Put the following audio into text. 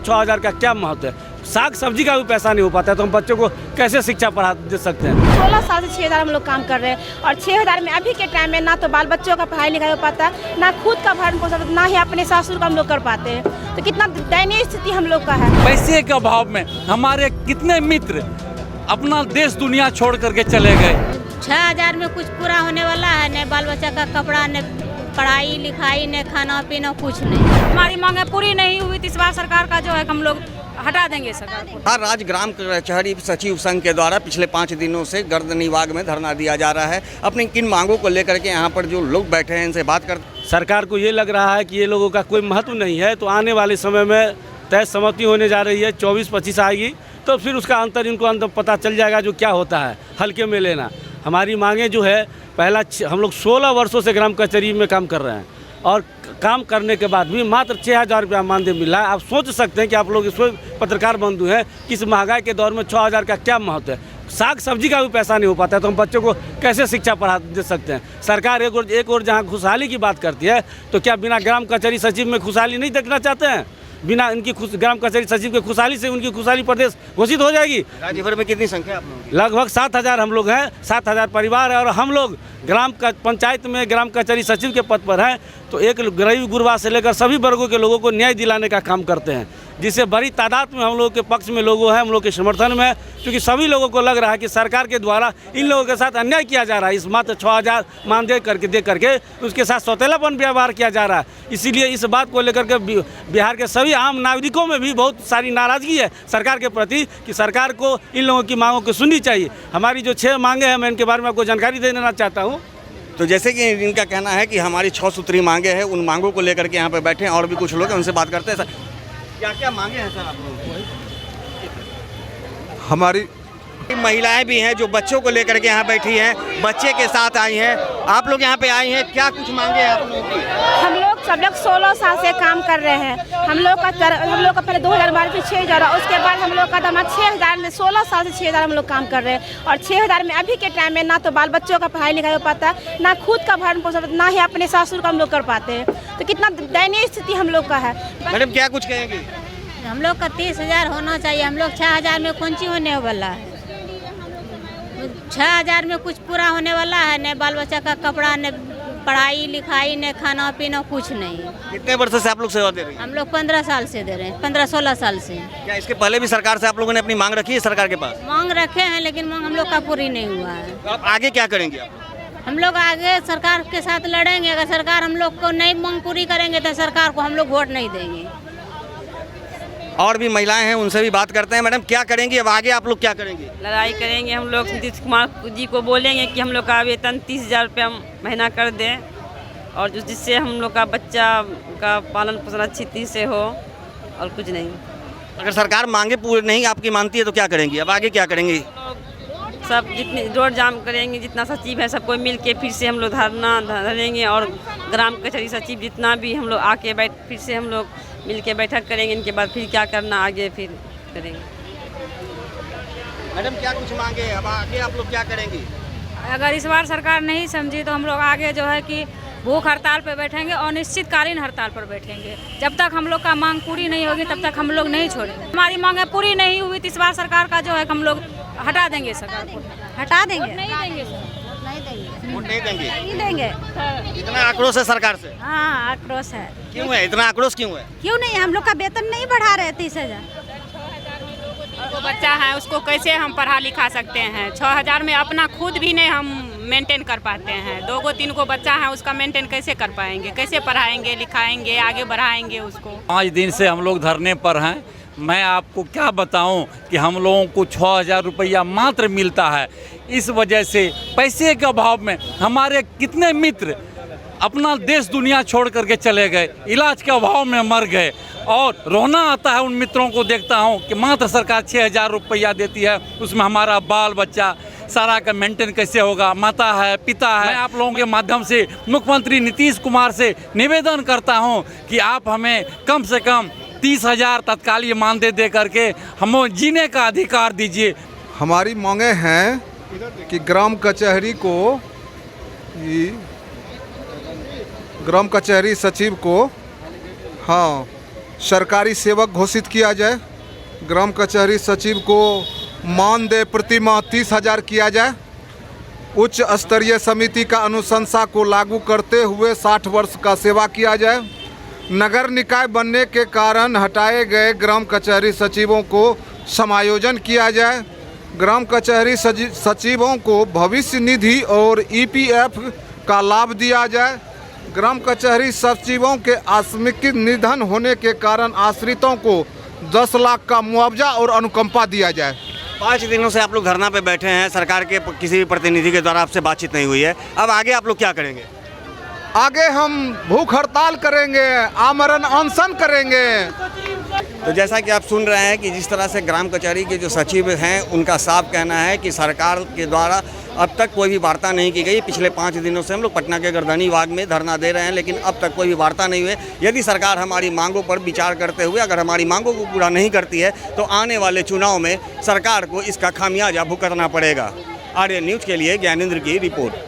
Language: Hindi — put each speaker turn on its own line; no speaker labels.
6,000 का क्या महत्व है। साग सब्जी का भी पैसा नहीं हो पाता है तो हम बच्चों को कैसे शिक्षा पढ़ा दे सकते हैं।
16 साल से 6,000 हम लोग काम कर रहे हैं और 6,000 में अभी के टाइम में ना तो बाल बच्चों का पढ़ाई लिखाई हो पाता, ना खुद का भरण पोषण, ना ही अपने सासुर का हम लोग कर पाते हैं। तो कितना दयनीय स्थिति हम लोग का है।
पैसे के अभाव में हमारे कितने मित्र अपना देश दुनिया छोड़ करके चले गए।
6,000 में कुछ पूरा होने वाला है, न बाल बच्चा का कपड़ा, न पढ़ाई लिखाई, न खाना पीना, कुछ नहीं।
हमारी मांगे पूरी नहीं हुई तो इस बार सरकार का जो है हम लोग हटा देंगे सरकार को।
हर राज्य ग्राम कचहरी सचिव संघ के द्वारा पिछले 5 दिनों से गर्दनी बाग में धरना दिया जा रहा है। अपनी किन मांगों को लेकर के यहाँ पर जो लोग बैठे हैं इनसे बात कर।
सरकार को ये लग रहा है कि ये लोगों का कोई महत्व नहीं है तो आने वाले समय में तय सहमति होने जा रही है, 24-25 आएगी तो फिर उसका अंतर इनको अंतर पता चल जाएगा जो क्या होता है, हल्के में लेना। हमारी मांगे जो है पहला हम लोग 16 वर्षों से ग्राम कचहरी में काम कर रहे हैं और काम करने के बाद भी मात्र 6,000 रुपया मानदेय मिला है। आप सोच सकते हैं कि आप लोग इसमें पत्रकार बंधु हैं कि इस महंगाई के दौर में 6,000 का क्या महत्व है। साग सब्जी का भी पैसा नहीं हो पाता है तो हम बच्चों को कैसे शिक्षा पढ़ा दे सकते हैं। सरकार एक और जहाँ खुशहाली की बात करती है तो क्या बिना ग्राम कचहरी सचिव में खुशहाली नहीं देखना चाहते हैं? बिना इनकी ग्राम कचहरी सचिव के खुशहाली से उनकी खुशहाली प्रदेश घोषित हो जाएगी।
राज्य भर में कितनी संख्या आप लोगों की?
लगभग 7,000 हम लोग हैं, 7,000 परिवार है और हम लोग ग्राम पंचायत में ग्राम कचहरी सचिव के पद पर हैं तो एक गरीब गुरबा से लेकर सभी वर्गों के लोगों को न्याय दिलाने का काम करते हैं, जिससे बड़ी तादाद में हम लोगों के पक्ष में लोगों हैं, हम लोग के समर्थन में, क्योंकि सभी लोगों को लग रहा है कि सरकार के द्वारा इन लोगों के साथ अन्याय किया जा रहा है। इस मात्र 6,000 मानदेय दे करके उसके साथ सौतेलापन व्यवहार किया जा रहा है। इसीलिए इस बात को लेकर के बिहार के सभी आम नागरिकों में भी बहुत सारी नाराजगी है सरकार के प्रति कि सरकार को इन लोगों की मांगों को सुननी चाहिए। हमारी जो 6 मांगे हैं मैं इनके बारे में आपको जानकारी दे देना चाहता हूँ।
तो जैसे कि इनका कहना है कि हमारी 6 सूत्री मांगे हैं, उन मांगों को लेकर के यहाँ पे बैठे हैं और भी कुछ लोग हैं, उनसे बात करते हैं। सर क्या क्या मांगे हैं सर आप लोगों को?
हमारी
महिलाएं भी हैं जो बच्चों को लेकर के यहाँ बैठी हैं, बच्चे के साथ आई हैं। आप लोग यहाँ पे आई हैं, क्या कुछ मांगे हैं आप लोगों की?
हम लोग सब लोग 16 साल से काम कर रहे हैं। हम लोग का पहले 2012 फिर 6,000 उसके बाद हम लोग का दमा 6,000 में 16 साल से 6,000 हम लोग काम कर रहे हैं और 6,000 में अभी के टाइम में ना तो बाल बच्चों का पढ़ाई लिखाई हो पाता, ना खुद का भरण पोषण, ना ही अपने सासुर का हम लोग कर पाते हैं। तो कितना दयनीय स्थिति हम लोग का है।
मैडम क्या कुछ कहेंगे?
हम लोग का 30,000 होना चाहिए। हम लोग 6,000 में कौन चीज होने वाला है? 6,000 में कुछ पूरा होने वाला है, न बाल बच्चा का कपड़ा, न पढ़ाई लिखाई, न खाना पीना, कुछ नहीं।
कितने वर्षों से आप लोग सेवा दे रही हैं?
हम लोग 15 साल से दे रहे हैं, 15-16 साल से।
क्या इसके पहले भी सरकार से आप लोगों ने अपनी मांग रखी है सरकार के पास?
मांग रखे हैं लेकिन मांग हम लोग का पूरी नहीं हुआ है।
तो आप आगे क्या करेंगे आप?
हम लोग आगे सरकार के साथ लड़ेंगे। अगर सरकार हम लोग को नहीं मांग पूरी करेंगे तो सरकार को हम लोग वोट नहीं देंगे।
और भी महिलाएं हैं, उनसे भी बात करते हैं। मैडम क्या करेंगी अब आगे, आप लोग क्या करेंगे?
लड़ाई करेंगे हम लोग। नीतीश कुमार जी को बोलेंगे कि हम लोग का वेतन 30,000 रुपया महीना कर दें और जिससे हम लोग का बच्चा का पालन पोषण अच्छी तरह से हो और कुछ नहीं।
अगर सरकार मांगे पूरी नहीं आपकी मानती है तो क्या करेंगी? अब आगे क्या करेंगी?
सब जितने रोड जाम करेंगे, जितना सचिव है सबको मिल के फिर से हम लोग धरना धरेंगे और ग्राम कचहरी सचिव जितना भी हम लोग आके फिर से हम लोग मिल के बैठक करेंगे। इनके बाद फिर क्या करना आगे फिर करेंगे।
मैडम क्या कुछ मांगे, अब आगे आप लोग क्या करेंगी?
अगर इस बार सरकार नहीं समझी तो हम लोग आगे जो है कि भूख हड़ताल पर बैठेंगे और निश्चितकालीन हड़ताल पर बैठेंगे। जब तक हम लोग का मांग पूरी नहीं होगी तब तक हम लोग नहीं छोड़ेंगे। हमारी मांगे पूरी नहीं हुई तो इस बार सरकार का जो है हम लोग हटा देंगे। सरकार को
हटा देंगे?
नहीं देंगे सर,
वोट नहीं देंगे?
नहीं देंगे।
इतना आक्रोश है सरकार से?
हाँ आक्रोश है।
क्यों है इतना आक्रोश, क्यों है?
क्यों नहीं? हम लोग का वेतन नहीं बढ़ा रहे 30,000।
जो बच्चा है उसको कैसे हम पढ़ा लिखा सकते हैं? 6,000 में अपना खुद भी नहीं हम मेंटेन कर पाते हैं। 2-3 को बच्चा है उसका मेंटेन कैसे कर पाएंगे? कैसे पढ़ाएंगे लिखाएंगे आगे बढ़ाएंगे उसको?
5 दिन से हम लोग धरने पर हैं। मैं आपको क्या बताऊं कि हम लोगों को 6,000 रुपया मात्र मिलता है। इस वजह से पैसे के अभाव में हमारे कितने मित्र अपना देश दुनिया छोड़ करके चले गए, इलाज के अभाव में मर गए और रोना आता है उन मित्रों को देखता हूं कि मात्र सरकार 6,000 रुपया देती है, उसमें हमारा बाल बच्चा सारा का मेंटेन कैसे होगा? माता है, पिता है। मैं आप लोगों के माध्यम से मुख्यमंत्री नीतीश कुमार से निवेदन करता हूं कि आप हमें कम से कम 30,000 तत्कालीन मानदेय दे करके हमें जीने का अधिकार दीजिए।
हमारी मांगे हैं कि ग्राम कचहरी को, ग्राम कचहरी सचिव को, हाँ, सरकारी सेवक घोषित किया जाए, ग्राम कचहरी सचिव को मानदेय प्रति माह 30,000 किया जाए, उच्च स्तरीय समिति का अनुशंसा को लागू करते हुए 60 वर्ष का सेवा किया जाए, नगर निकाय बनने के कारण हटाए गए ग्राम कचहरी सचिवों को समायोजन किया जाए, ग्राम कचहरी सचिवों को भविष्य निधि और ईपीएफ का लाभ दिया जाए, ग्राम कचहरी सचिवों के आकस्मिक निधन होने के कारण आश्रितों को 10 लाख का मुआवजा और अनुकंपा दिया जाए।
5 दिनों से आप लोग धरना पे बैठे हैं, सरकार के किसी भी प्रतिनिधि के द्वारा आपसे बातचीत नहीं हुई है, अब आगे आप लोग क्या करेंगे?
आगे हम भूख हड़ताल करेंगे, आमरण अनशन करेंगे।
तो जैसा कि आप सुन रहे हैं कि जिस तरह से ग्राम कचहरी के जो सचिव हैं उनका साफ कहना है कि सरकार के द्वारा अब तक कोई भी वार्ता नहीं की गई। पिछले 5 दिनों से हम लोग पटना के गर्दनी बाग में धरना दे रहे हैं, लेकिन अब तक कोई भी वार्ता नहीं हुई। यदि सरकार हमारी मांगों पर विचार करते हुए अगर हमारी मांगों को पूरा नहीं करती है तो आने वाले चुनाव में सरकार को इसका खामियाजा भुगतना पड़ेगा। आर्यन न्यूज़ के लिए ज्ञानेंद्र की रिपोर्ट।